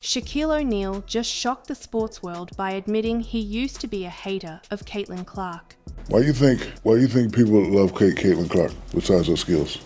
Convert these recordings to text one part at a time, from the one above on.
Shaquille O'Neal just shocked the sports world by admitting he used to be a hater of Caitlin Clark. Why do you think people love Caitlin Clark besides her skills?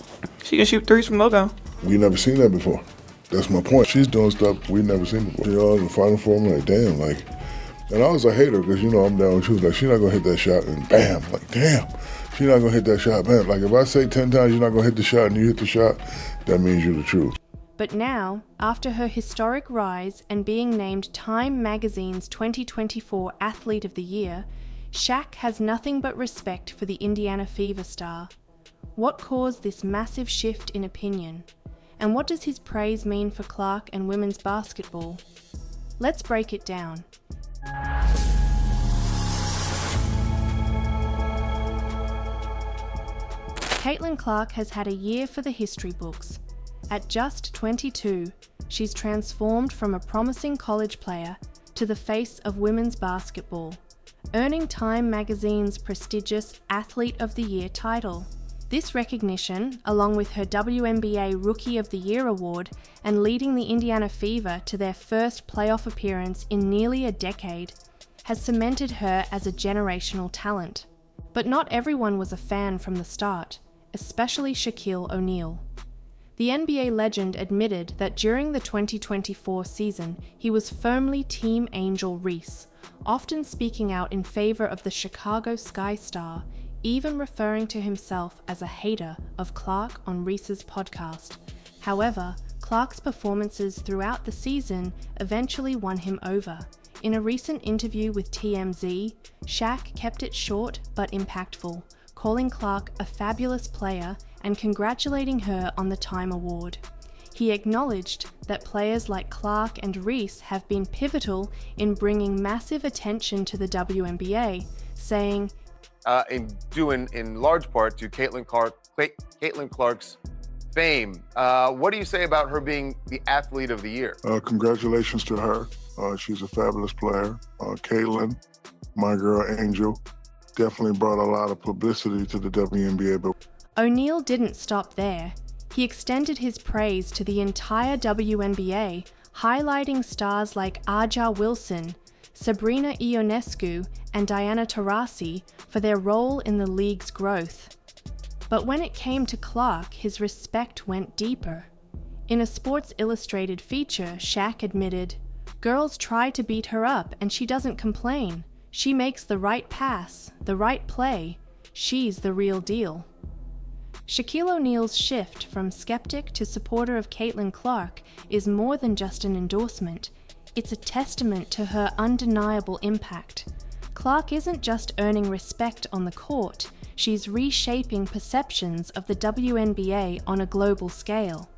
She can shoot threes from logo. We never seen that before. That's my point. She's doing stuff we never seen before. You know, in the Final Four, I'm like, damn, and I was a hater because, you know, I'm down with you. Like, she's not gonna hit that shot and bam, like, damn, she's not gonna hit that shot, bam. Like, if I say 10 times you're not gonna hit the shot and you hit the shot, that means you're the truth. But now, after her historic rise and being named Time Magazine's 2024 Athlete of the Year, Shaq has nothing but respect for the Indiana Fever star. What caused this massive shift in opinion? And what does his praise mean for Clark and women's basketball? Let's break it down. Caitlin Clark has had a year for the history books. At just 22, she's transformed from a promising college player to the face of women's basketball, earning Time Magazine's prestigious Athlete of the Year title. This recognition, along with her WNBA Rookie of the Year award and leading the Indiana Fever to their first playoff appearance in nearly a decade, has cemented her as a generational talent. But not everyone was a fan from the start, especially Shaquille O'Neal. The NBA legend admitted that during the 2024 season, he was firmly Team Angel Reese, often speaking out in favor of the Chicago Sky Star, even referring to himself as a hater of Clark on Reese's podcast. However, Clark's performances throughout the season eventually won him over. In a recent interview with TMZ, Shaq kept it short but impactful, calling Clark a fabulous player and congratulating her on the Time Award. He acknowledged that players like Clark and Reese have been pivotal in bringing massive attention to the WNBA, saying, due in large part to Caitlin Clark's fame. What do you say about her being the Athlete of the Year? Congratulations to her. She's a fabulous player. Caitlin, my girl Angel, definitely brought a lot of publicity to the WNBA. But O'Neal didn't stop there. He extended his praise to the entire WNBA, highlighting stars like Aja Wilson, Sabrina Ionescu, and Diana Taurasi for their role in the league's growth. But when it came to Clark, his respect went deeper. In a Sports Illustrated feature, Shaq admitted, "Girls try to beat her up and she doesn't complain. She makes the right pass, the right play. She's the real deal." Shaquille O'Neal's shift from skeptic to supporter of Caitlin Clark is more than just an endorsement. It's a testament to her undeniable impact. Clark isn't just earning respect on the court, she's reshaping perceptions of the WNBA on a global scale.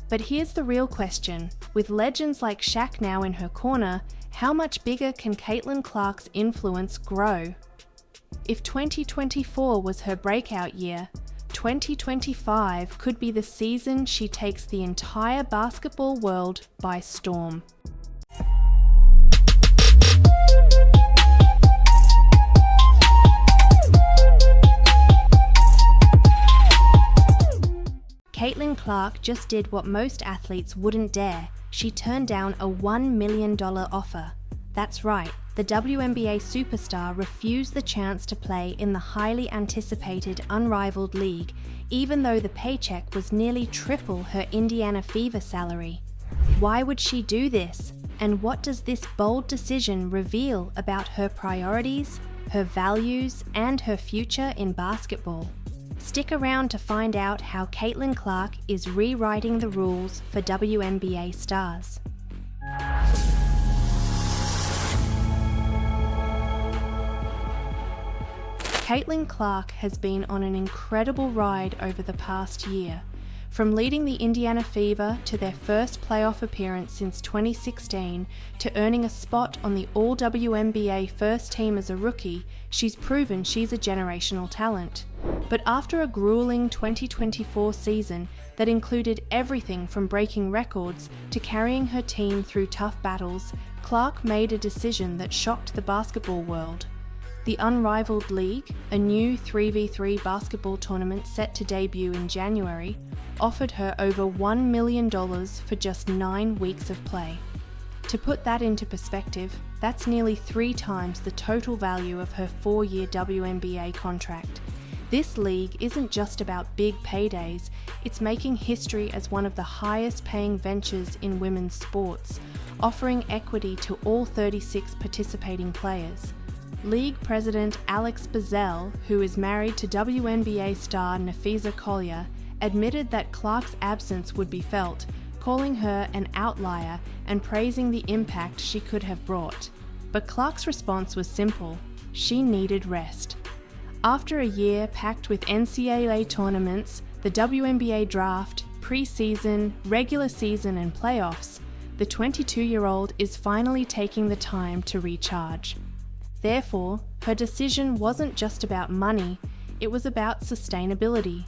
But here's the real question. With legends like Shaq now in her corner, how much bigger can Caitlin Clark's influence grow? If 2024 was her breakout year, 2025 could be the season she takes the entire basketball world by storm. Caitlin Clark just did what most athletes wouldn't dare. She turned down a $1 million offer. That's right, the WNBA superstar refused the chance to play in the highly anticipated unrivaled league, even though the paycheck was nearly triple her Indiana Fever salary. Why would she do this? And what does this bold decision reveal about her priorities, her values, and her future in basketball? Stick around to find out how Caitlin Clark is rewriting the rules for WNBA stars. Caitlin Clark has been on an incredible ride over the past year. From leading the Indiana Fever to their first playoff appearance since 2016 to earning a spot on the All-WNBA first team as a rookie, she's proven she's a generational talent. But after a grueling 2024 season that included everything from breaking records to carrying her team through tough battles, Clark made a decision that shocked the basketball world. The Unrivaled League, a new 3v3 basketball tournament set to debut in January, offered her over $1 million for just 9 weeks of play. To put that into perspective, that's nearly 3 times the total value of her 4-year WNBA contract. This league isn't just about big paydays, it's making history as one of the highest paying ventures in women's sports, offering equity to all 36 participating players. League President Alex Bazell, who is married to WNBA star Nafisa Collier, admitted that Clark's absence would be felt, calling her an outlier and praising the impact she could have brought. But Clark's response was simple: she needed rest. After a year packed with NCAA tournaments, the WNBA draft, pre-season, regular season and playoffs, the 22-year-old is finally taking the time to recharge. Therefore, her decision wasn't just about money, it was about sustainability.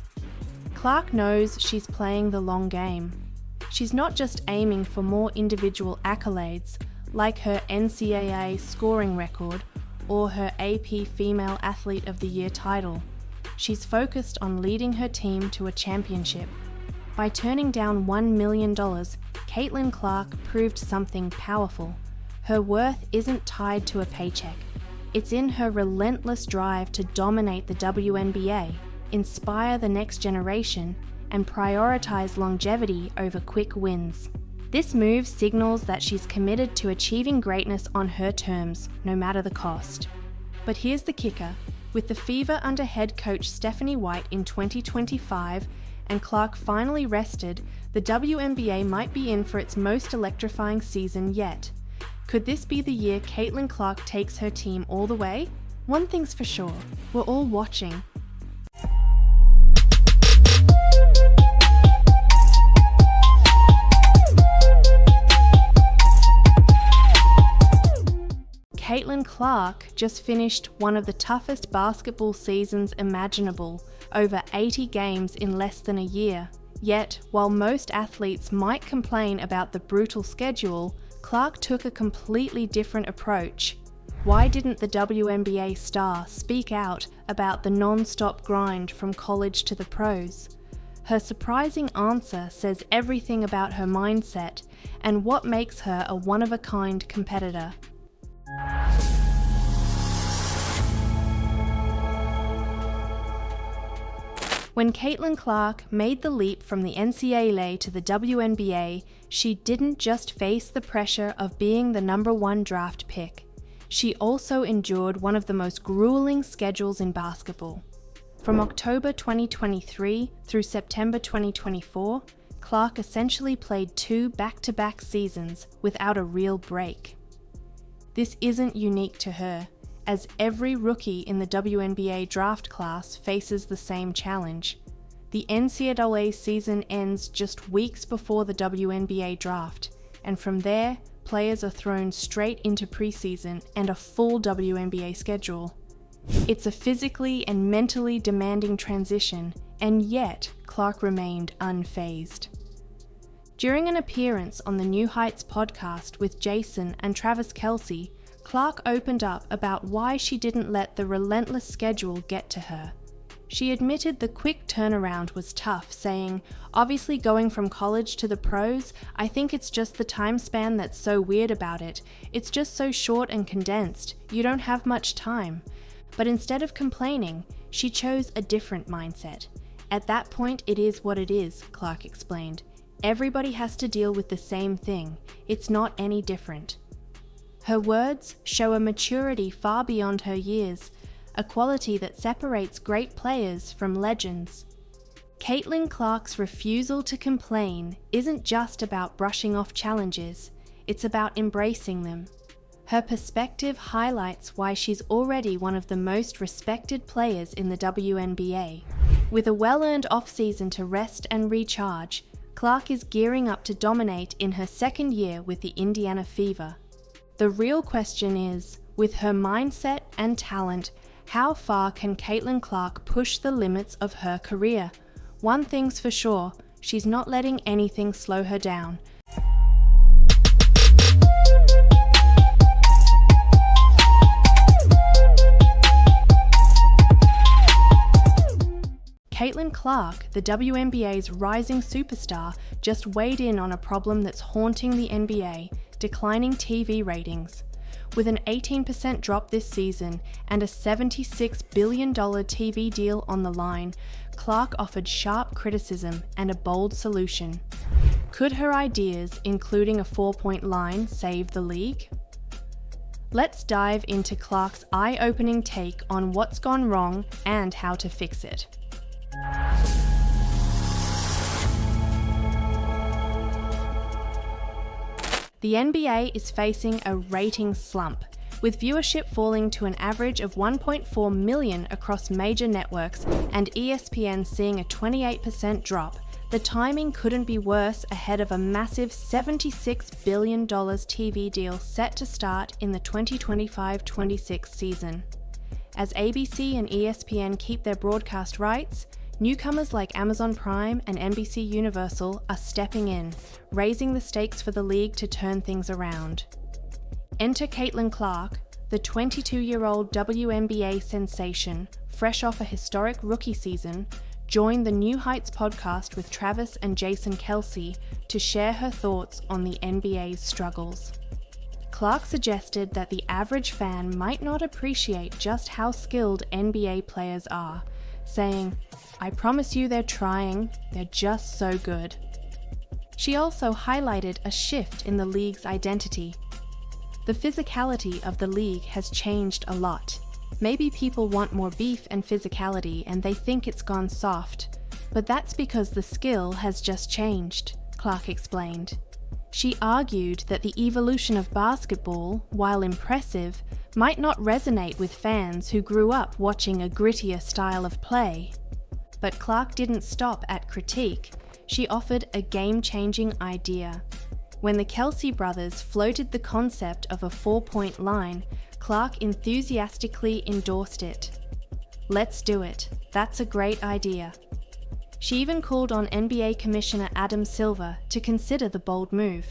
Clark knows she's playing the long game. She's not just aiming for more individual accolades, like her NCAA scoring record or her AP Female Athlete of the Year title. She's focused on leading her team to a championship. By turning down $1 million, Caitlin Clark proved something powerful. Her worth isn't tied to a paycheck. It's in her relentless drive to dominate the WNBA, inspire the next generation, and prioritize longevity over quick wins. This move signals that she's committed to achieving greatness on her terms, no matter the cost. But here's the kicker: with the Fever under head coach Stephanie White in 2025 and Clark finally rested, the WNBA might be in for its most electrifying season yet. Could this be the year Caitlin Clark takes her team all the way? One thing's for sure, we're all watching. Caitlin Clark just finished one of the toughest basketball seasons imaginable, over 80 games in less than a year. Yet, while most athletes might complain about the brutal schedule, Clark took a completely different approach. Why didn't the WNBA star speak out about the non-stop grind from college to the pros? Her surprising answer says everything about her mindset and what makes her a one-of-a-kind competitor. When Caitlin Clark made the leap from the NCAA to the WNBA, she didn't just face the pressure of being the #1 draft pick. She also endured one of the most grueling schedules in basketball. From October 2023 through September 2024, Clark essentially played 2 back-to-back seasons without a real break. This isn't unique to her, as every rookie in the WNBA draft class faces the same challenge. The NCAA season ends just weeks before the WNBA draft, and from there, players are thrown straight into preseason and a full WNBA schedule. It's a physically and mentally demanding transition, and yet Clark remained unfazed. During an appearance on the New Heights podcast with Jason and Travis Kelce, Clark opened up about why she didn't let the relentless schedule get to her. She admitted the quick turnaround was tough, saying, "Obviously going from college to the pros, I think it's just the time span that's so weird about it. It's just so short and condensed. You don't have much time." But instead of complaining, she chose a different mindset. "At that point, it is what it is," Clark explained. "Everybody has to deal with the same thing. It's not any different." Her words show a maturity far beyond her years, a quality that separates great players from legends. Caitlin Clark's refusal to complain isn't just about brushing off challenges, it's about embracing them. Her perspective highlights why she's already one of the most respected players in the WNBA. With a well-earned off-season to rest and recharge, Clark is gearing up to dominate in her second year with the Indiana Fever. The real question is, with her mindset and talent, how far can Caitlin Clark push the limits of her career? One thing's for sure, she's not letting anything slow her down. Caitlin Clark, the WNBA's rising superstar, just weighed in on a problem that's haunting the NBA, declining TV ratings. With an 18% drop this season and a $76 billion TV deal on the line, Clark offered sharp criticism and a bold solution. Could her ideas, including a 4-point line, save the league? Let's dive into Clark's eye-opening take on what's gone wrong and how to fix it. The NBA is facing a ratings slump, with viewership falling to an average of 1.4 million across major networks and ESPN seeing a 28% drop. The timing couldn't be worse ahead of a massive $76 billion TV deal set to start in the 2025-26 season. As ABC and ESPN keep their broadcast rights, newcomers like Amazon Prime and NBC Universal are stepping in, raising the stakes for the league to turn things around. Enter Caitlin Clark, the 22-year-old WNBA sensation, fresh off a historic rookie season, joined the New Heights podcast with Travis and Jason Kelsey to share her thoughts on the NBA's struggles. Clark suggested that the average fan might not appreciate just how skilled NBA players are, saying, "I promise you they're trying, they're just so good." She also highlighted a shift in the league's identity. The physicality of the league has changed a lot. Maybe people want more beef and physicality and they think it's gone soft, but that's because the skill has just changed, Clark explained. She argued that the evolution of basketball, while impressive, might not resonate with fans who grew up watching a grittier style of play. But Clark didn't stop at critique. She offered a game-changing idea. When the Kelsey brothers floated the concept of a 4-point line, Clark enthusiastically endorsed it. "Let's do it. That's a great idea." She even called on NBA Commissioner Adam Silver to consider the bold move.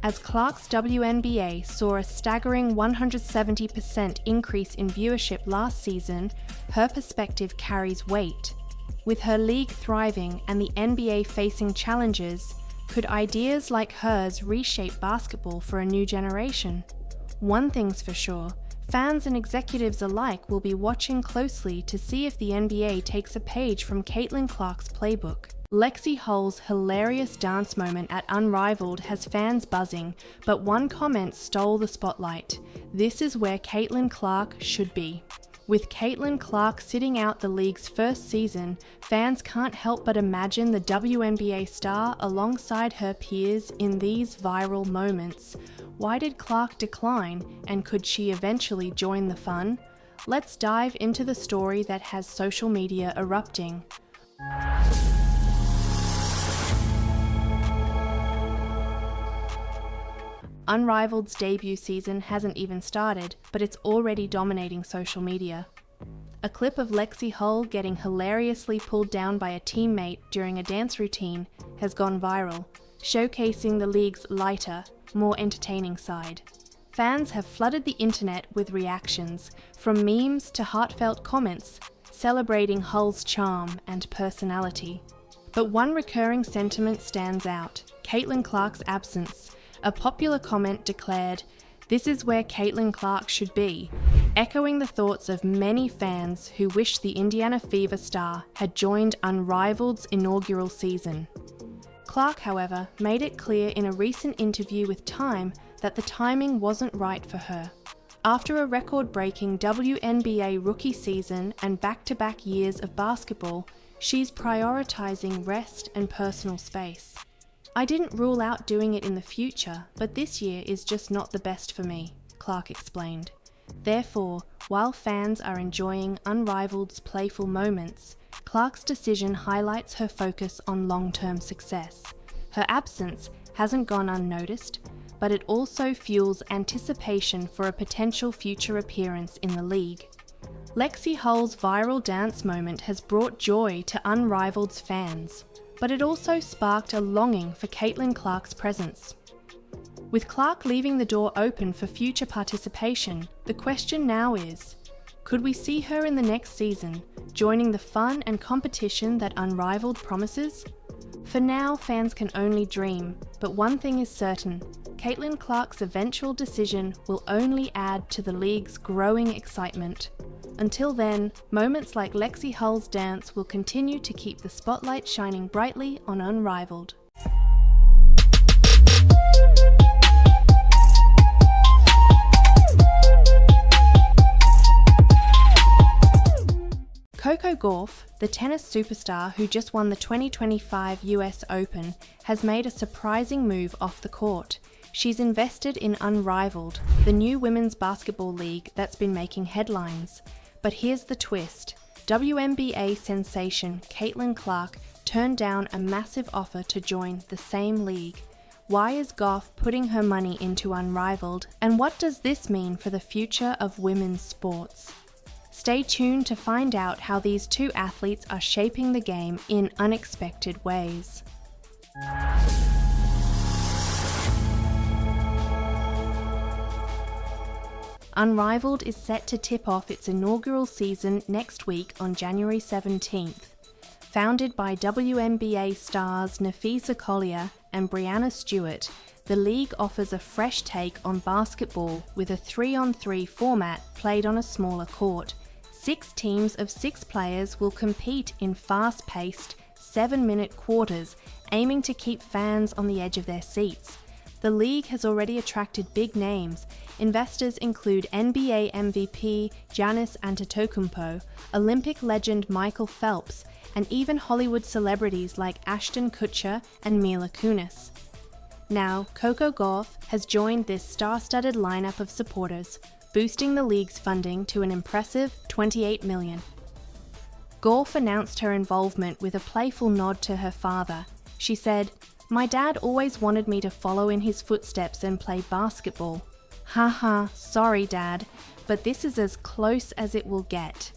As Clark's WNBA saw a staggering 170% increase in viewership last season, her perspective carries weight. With her league thriving and the NBA facing challenges, could ideas like hers reshape basketball for a new generation? One thing's for sure, fans and executives alike will be watching closely to see if the NBA takes a page from Caitlin Clark's playbook. Lexie Hull's hilarious dance moment at Unrivaled has fans buzzing, but one comment stole the spotlight. "This is where Caitlin Clark should be." With Caitlin Clark sitting out the league's first season, fans can't help but imagine the WNBA star alongside her peers in these viral moments. Why did Clark decline, and could she eventually join the fun? Let's dive into the story that has social media erupting. Unrivaled's debut season hasn't even started, but it's already dominating social media. A clip of Lexie Hull getting hilariously pulled down by a teammate during a dance routine has gone viral, showcasing the league's lighter, more entertaining side. Fans have flooded the internet with reactions, from memes to heartfelt comments, celebrating Hull's charm and personality. But one recurring sentiment stands out: Caitlin Clark's absence. A popular comment declared, "This is where Caitlin Clark should be," echoing the thoughts of many fans who wish the Indiana Fever star had joined Unrivaled's inaugural season. Clark, however, made it clear in a recent interview with Time that the timing wasn't right for her. After a record-breaking WNBA rookie season and back-to-back years of basketball, she's prioritizing rest and personal space. "I didn't rule out doing it in the future, but this year is just not the best for me," Clark explained. Therefore, while fans are enjoying Unrivaled's playful moments, Clark's decision highlights her focus on long-term success. Her absence hasn't gone unnoticed, but it also fuels anticipation for a potential future appearance in the league. Lexie Hull's viral dance moment has brought joy to Unrivaled's fans, but it also sparked a longing for Caitlin Clark's presence. With Clark leaving the door open for future participation, the question now is, could we see her in the next season, joining the fun and competition that Unrivaled promises? For now, fans can only dream, but one thing is certain, Caitlin Clark's eventual decision will only add to the league's growing excitement. Until then, moments like Lexi Hull's dance will continue to keep the spotlight shining brightly on Unrivaled. Coco Gauff, the tennis superstar who just won the 2025 US Open, has made a surprising move off the court. She's invested in Unrivaled, the new women's basketball league that's been making headlines. But here's the twist. WNBA sensation Caitlin Clark turned down a massive offer to join the same league. Why is Gauff putting her money into Unrivaled, and what does this mean for the future of women's sports? Stay tuned to find out how these two athletes are shaping the game in unexpected ways. Unrivaled is set to tip off its inaugural season next week on January 17th. Founded by WNBA stars Nafisa Collier and Brianna Stewart, the league offers a fresh take on basketball with a 3-on-3 format played on a smaller court. 6 teams of 6 players will compete in fast-paced, 7-minute quarters, aiming to keep fans on the edge of their seats. The league has already attracted big names. Investors include NBA MVP Giannis Antetokounmpo, Olympic legend Michael Phelps, and even Hollywood celebrities like Ashton Kutcher and Mila Kunis. Now, Coco Gauff has joined this star-studded lineup of supporters, boosting the league's funding to an impressive $28 million. Gauff announced her involvement with a playful nod to her father. She said, "My dad always wanted me to follow in his footsteps and play basketball. Haha, sorry dad, but this is as close as it will get."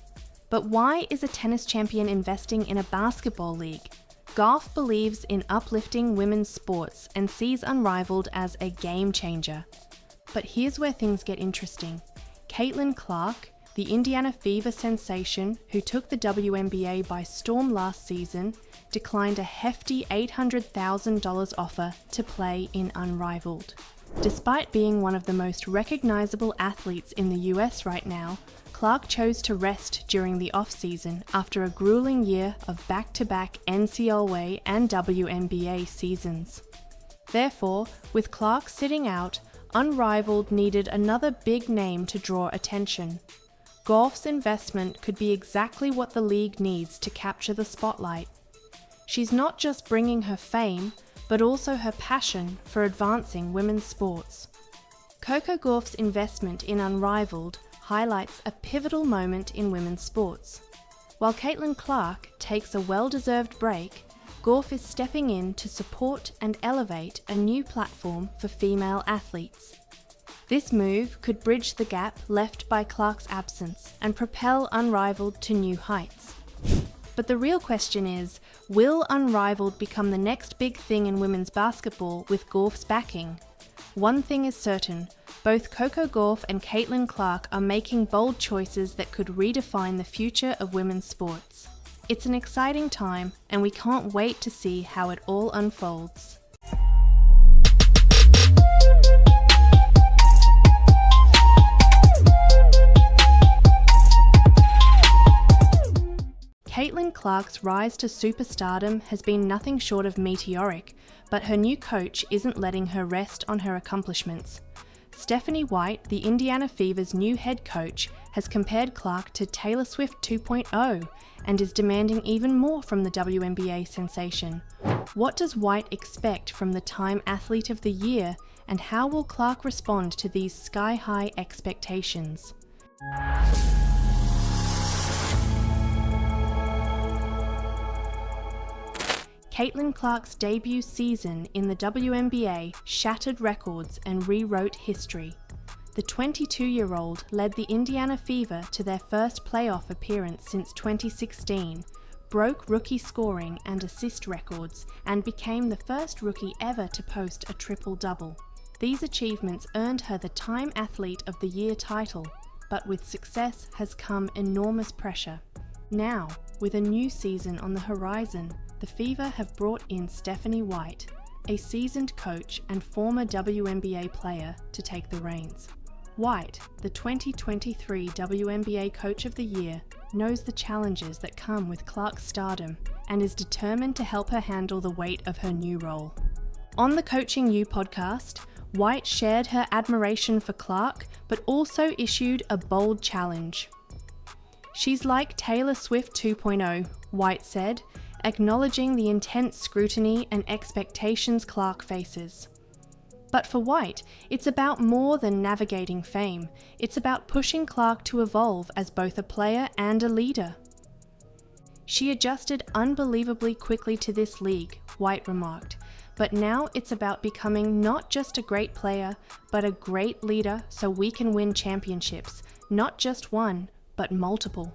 But why is a tennis champion investing in a basketball league? Gauff believes in uplifting women's sports and sees Unrivaled as a game changer. But here's where things get interesting. Caitlin Clark, the Indiana Fever sensation who took the WNBA by storm last season, declined a hefty $800,000 offer to play in Unrivaled. Despite being one of the most recognizable athletes in the US right now, Clark chose to rest during the off-season after a grueling year of back-to-back NCAA and WNBA seasons. Therefore, with Clark sitting out, Unrivaled needed another big name to draw attention. Gauff's investment could be exactly what the league needs to capture the spotlight. She's not just bringing her fame, but also her passion for advancing women's sports. Coco Gauff's investment in Unrivaled highlights a pivotal moment in women's sports. While Caitlin Clark takes a well-deserved break, Gauff is stepping in to support and elevate a new platform for female athletes. This move could bridge the gap left by Clark's absence and propel Unrivaled to new heights. But the real question is, will Unrivaled become the next big thing in women's basketball with Gauff's backing? One thing is certain, both Coco Gauff and Caitlin Clark are making bold choices that could redefine the future of women's sports. It's an exciting time, and we can't wait to see how it all unfolds. Caitlin Clark's rise to superstardom has been nothing short of meteoric, but her new coach isn't letting her rest on her accomplishments. Stephanie White, the Indiana Fever's new head coach, has compared Clark to Taylor Swift 2.0 and is demanding even more from the WNBA sensation. What does White expect from the Time Athlete of the Year, and how will Clark respond to these sky-high expectations? Caitlin Clark's debut season in the WNBA shattered records and rewrote history. The 22-year-old led the Indiana Fever to their first playoff appearance since 2016, broke rookie scoring and assist records, and became the first rookie ever to post a triple-double. These achievements earned her the Time Athlete of the Year title, but with success has come enormous pressure. Now, with a new season on the horizon, the Fever have brought in Stephanie White. a seasoned coach and former WNBA player, to take the reins. White, the 2023 WNBA Coach of the Year, knows the challenges that come with Clark's stardom and is determined to help her handle the weight of her new role. On the Coaching You podcast, White shared her admiration for Clark, but also issued a bold challenge. "She's like Taylor Swift 2.0, White said, acknowledging the intense scrutiny and expectations Clark faces. But for White, it's about more than navigating fame. It's about pushing Clark to evolve as both a player and a leader. "She adjusted unbelievably quickly to this league," White remarked, "but now it's about becoming not just a great player, but a great leader so we can win championships, not just one, but multiple."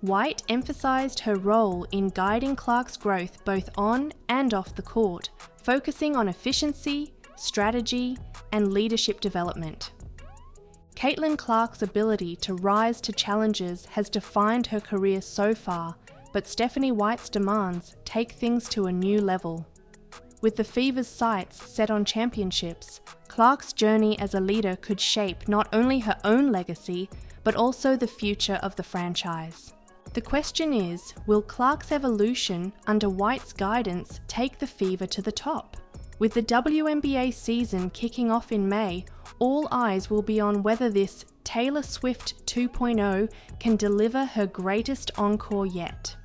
White emphasized her role in guiding Clark's growth both on and off the court, focusing on efficiency, strategy, and leadership development. Caitlin Clark's ability to rise to challenges has defined her career so far, but Stephanie White's demands take things to a new level. With the Fever's sights set on championships, Clark's journey as a leader could shape not only her own legacy, but also the future of the franchise. The question is, will Clark's evolution under White's guidance take the Fever to the top? With the WNBA season kicking off in May, all eyes will be on whether this Taylor Swift 2.0 can deliver her greatest encore yet.